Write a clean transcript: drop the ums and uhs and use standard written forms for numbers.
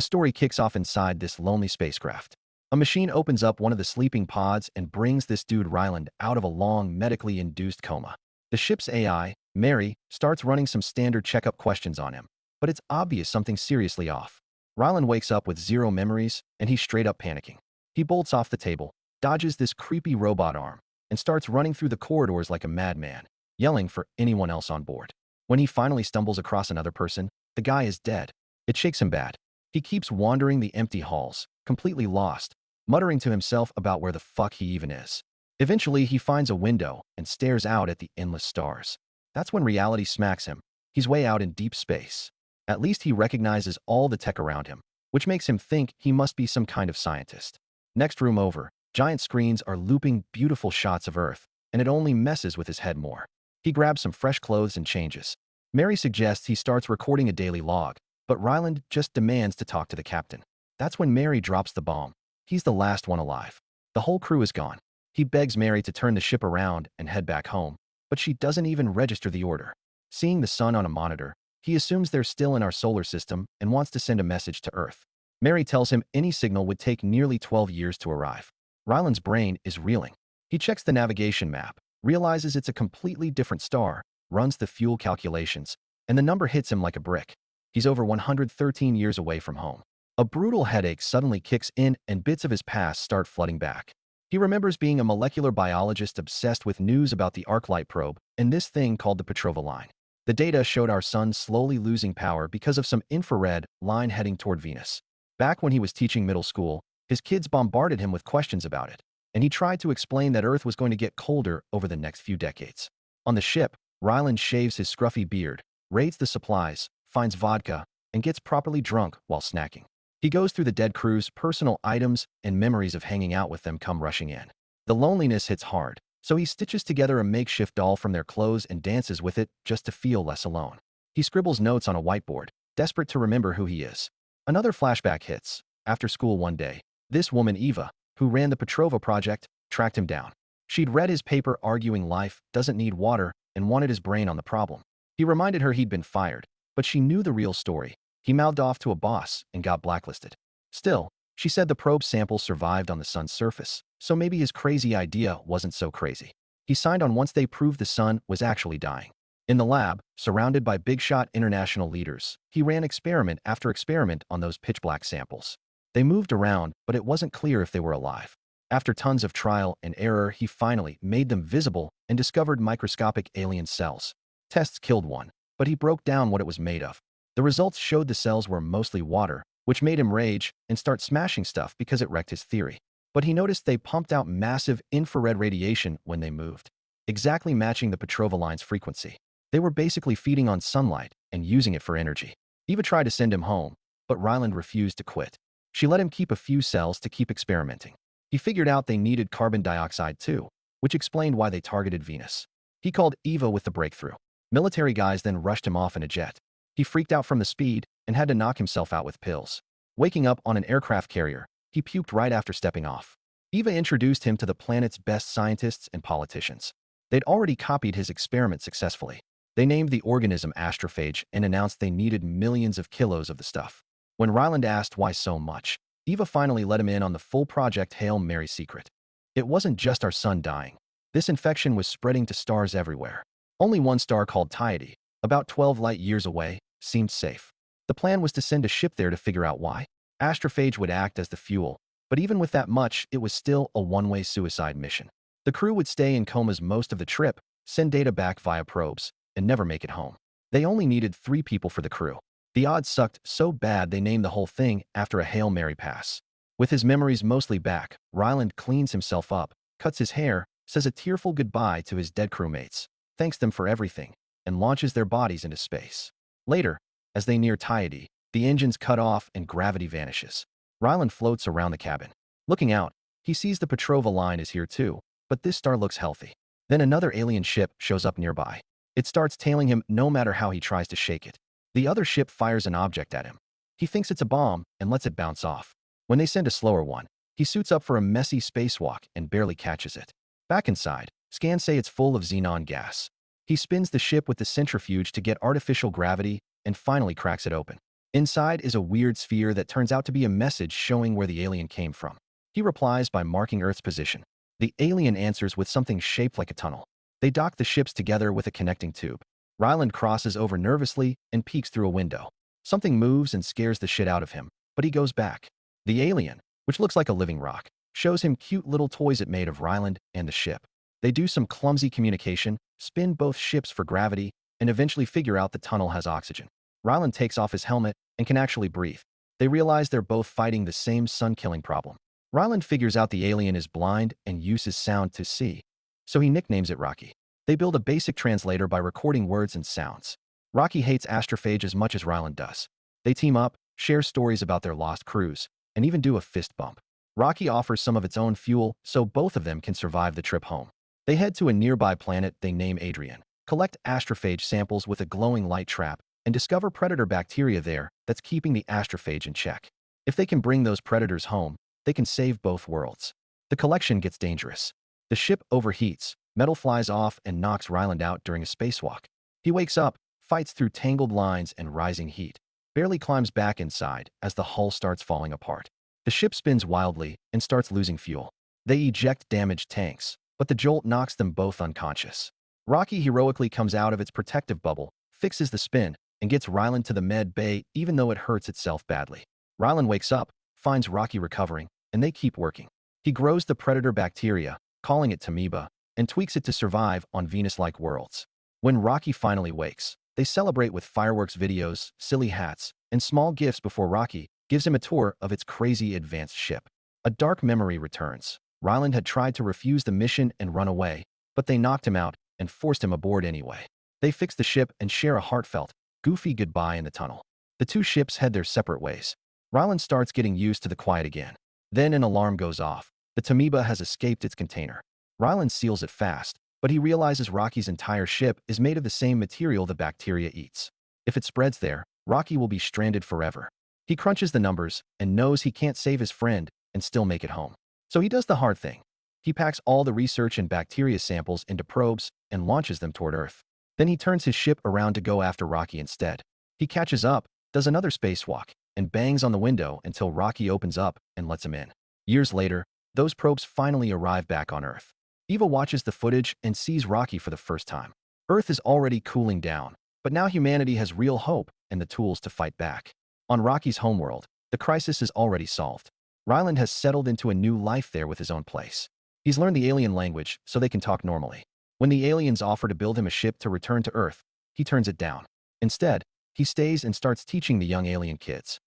The story kicks off inside this lonely spacecraft. A machine opens up one of the sleeping pods and brings this dude Ryland out of a long, medically induced coma. The ship's AI, Mary, starts running some standard checkup questions on him, but it's obvious something's seriously off. Ryland wakes up with zero memories, and he's straight up panicking. He bolts off the table, dodges this creepy robot arm, and starts running through the corridors like a madman, yelling for anyone else on board. When he finally stumbles across another person, the guy is dead. It shakes him bad. He keeps wandering the empty halls, completely lost, muttering to himself about where the fuck he even is. Eventually, he finds a window and stares out at the endless stars. That's when reality smacks him. He's way out in deep space. At least he recognizes all the tech around him, which makes him think he must be some kind of scientist. Next room over, giant screens are looping beautiful shots of Earth, and it only messes with his head more. He grabs some fresh clothes and changes. Mary suggests he starts recording a daily log, but Ryland just demands to talk to the captain. That's when Mary drops the bomb. He's the last one alive. The whole crew is gone. He begs Mary to turn the ship around and head back home, but she doesn't even register the order. Seeing the sun on a monitor, he assumes they're still in our solar system and wants to send a message to Earth. Mary tells him any signal would take nearly 12 years to arrive. Ryland's brain is reeling. He checks the navigation map, realizes it's a completely different star, runs the fuel calculations, and the number hits him like a brick. He's over 113 years away from home. A brutal headache suddenly kicks in and bits of his past start flooding back. He remembers being a molecular biologist obsessed with news about the ArcLight probe and this thing called the Petrova line. The data showed our sun slowly losing power because of some infrared line heading toward Venus. Back when he was teaching middle school, his kids bombarded him with questions about it, and he tried to explain that Earth was going to get colder over the next few decades. On the ship, Ryland shaves his scruffy beard, raids the supplies, finds vodka, and gets properly drunk while snacking. He goes through the dead crew's personal items, and memories of hanging out with them come rushing in. The loneliness hits hard, so he stitches together a makeshift doll from their clothes and dances with it just to feel less alone. He scribbles notes on a whiteboard, desperate to remember who he is. Another flashback hits. After school one day, this woman Eva, who ran the Petrova project, tracked him down. She'd read his paper arguing life doesn't need water and wanted his brain on the problem. He reminded her he'd been fired, but she knew the real story. He mouthed off to a boss and got blacklisted. Still, she said the probe sample survived on the sun's surface, so maybe his crazy idea wasn't so crazy. He signed on once they proved the sun was actually dying. In the lab, surrounded by big-shot international leaders, he ran experiment after experiment on those pitch-black samples. They moved around, but it wasn't clear if they were alive. After tons of trial and error, he finally made them visible and discovered microscopic alien cells. Tests killed one, but he broke down what it was made of. The results showed the cells were mostly water, which made him rage and start smashing stuff because it wrecked his theory. But he noticed they pumped out massive infrared radiation when they moved, exactly matching the Petrova line's frequency. They were basically feeding on sunlight and using it for energy. Eva tried to send him home, but Ryland refused to quit. She let him keep a few cells to keep experimenting. He figured out they needed carbon dioxide too, which explained why they targeted Venus. He called Eva with the breakthrough. Military guys then rushed him off in a jet. He freaked out from the speed and had to knock himself out with pills. Waking up on an aircraft carrier, he puked right after stepping off. Eva introduced him to the planet's best scientists and politicians. They'd already copied his experiment successfully. They named the organism astrophage and announced they needed millions of kilos of the stuff. When Ryland asked why so much, Eva finally let him in on the full Project Hail Mary secret. It wasn't just our sun dying. This infection was spreading to stars everywhere. Only one star called Tiety, about 12 light years away, seemed safe. The plan was to send a ship there to figure out why. Astrophage would act as the fuel, but even with that much, it was still a one-way suicide mission. The crew would stay in comas most of the trip, send data back via probes, and never make it home. They only needed 3 people for the crew. The odds sucked so bad they named the whole thing after a Hail Mary pass. With his memories mostly back, Ryland cleans himself up, cuts his hair, says a tearful goodbye to his dead crewmates, thanks them for everything, and launches their bodies into space. Later, as they near Tiety, the engines cut off and gravity vanishes. Ryland floats around the cabin. Looking out, he sees the Petrova line is here too, but this star looks healthy. Then another alien ship shows up nearby. It starts tailing him no matter how he tries to shake it. The other ship fires an object at him. He thinks it's a bomb and lets it bounce off. When they send a slower one, he suits up for a messy spacewalk and barely catches it. Back inside, scans say it's full of xenon gas. He spins the ship with the centrifuge to get artificial gravity and finally cracks it open. Inside is a weird sphere that turns out to be a message showing where the alien came from. He replies by marking Earth's position. The alien answers with something shaped like a tunnel. They dock the ships together with a connecting tube. Ryland crosses over nervously and peeks through a window. Something moves and scares the shit out of him, but he goes back. The alien, which looks like a living rock, shows him cute little toys it made of Ryland and the ship. They do some clumsy communication, spin both ships for gravity, and eventually figure out the tunnel has oxygen. Ryland takes off his helmet and can actually breathe. They realize they're both fighting the same sun-killing problem. Ryland figures out the alien is blind and uses sound to see, so he nicknames it Rocky. They build a basic translator by recording words and sounds. Rocky hates Astrophage as much as Ryland does. They team up, share stories about their lost crews, and even do a fist bump. Rocky offers some of its own fuel so both of them can survive the trip home. They head to a nearby planet they name Adrian, collect astrophage samples with a glowing light trap, and discover predator bacteria there that's keeping the astrophage in check. If they can bring those predators home, they can save both worlds. The collection gets dangerous. The ship overheats, metal flies off and knocks Ryland out during a spacewalk. He wakes up, fights through tangled lines and rising heat, barely climbs back inside as the hull starts falling apart. The ship spins wildly and starts losing fuel. They eject damaged tanks, but the jolt knocks them both unconscious. Rocky heroically comes out of its protective bubble, fixes the spin, and gets Ryland to the med bay even though it hurts itself badly. Ryland wakes up, finds Rocky recovering, and they keep working. He grows the predator bacteria, calling it Tamoeba, and tweaks it to survive on Venus-like worlds. When Rocky finally wakes, they celebrate with fireworks videos, silly hats, and small gifts before Rocky gives him a tour of its crazy advanced ship. A dark memory returns. Ryland had tried to refuse the mission and run away, but they knocked him out and forced him aboard anyway. They fix the ship and share a heartfelt, goofy goodbye in the tunnel. The two ships head their separate ways. Ryland starts getting used to the quiet again. Then an alarm goes off. The Tamoeba has escaped its container. Ryland seals it fast, but he realizes Rocky's entire ship is made of the same material the bacteria eats. If it spreads there, Rocky will be stranded forever. He crunches the numbers and knows he can't save his friend and still make it home. So he does the hard thing. He packs all the research and bacteria samples into probes and launches them toward Earth. Then he turns his ship around to go after Rocky instead. He catches up, does another spacewalk, and bangs on the window until Rocky opens up and lets him in. Years later, those probes finally arrive back on Earth. Eva watches the footage and sees Rocky for the first time. Earth is already cooling down, but now humanity has real hope and the tools to fight back. On Rocky's homeworld, the crisis is already solved. Ryland has settled into a new life there with his own place. He's learned the alien language so they can talk normally. When the aliens offer to build him a ship to return to Earth, he turns it down. Instead, he stays and starts teaching the young alien kids.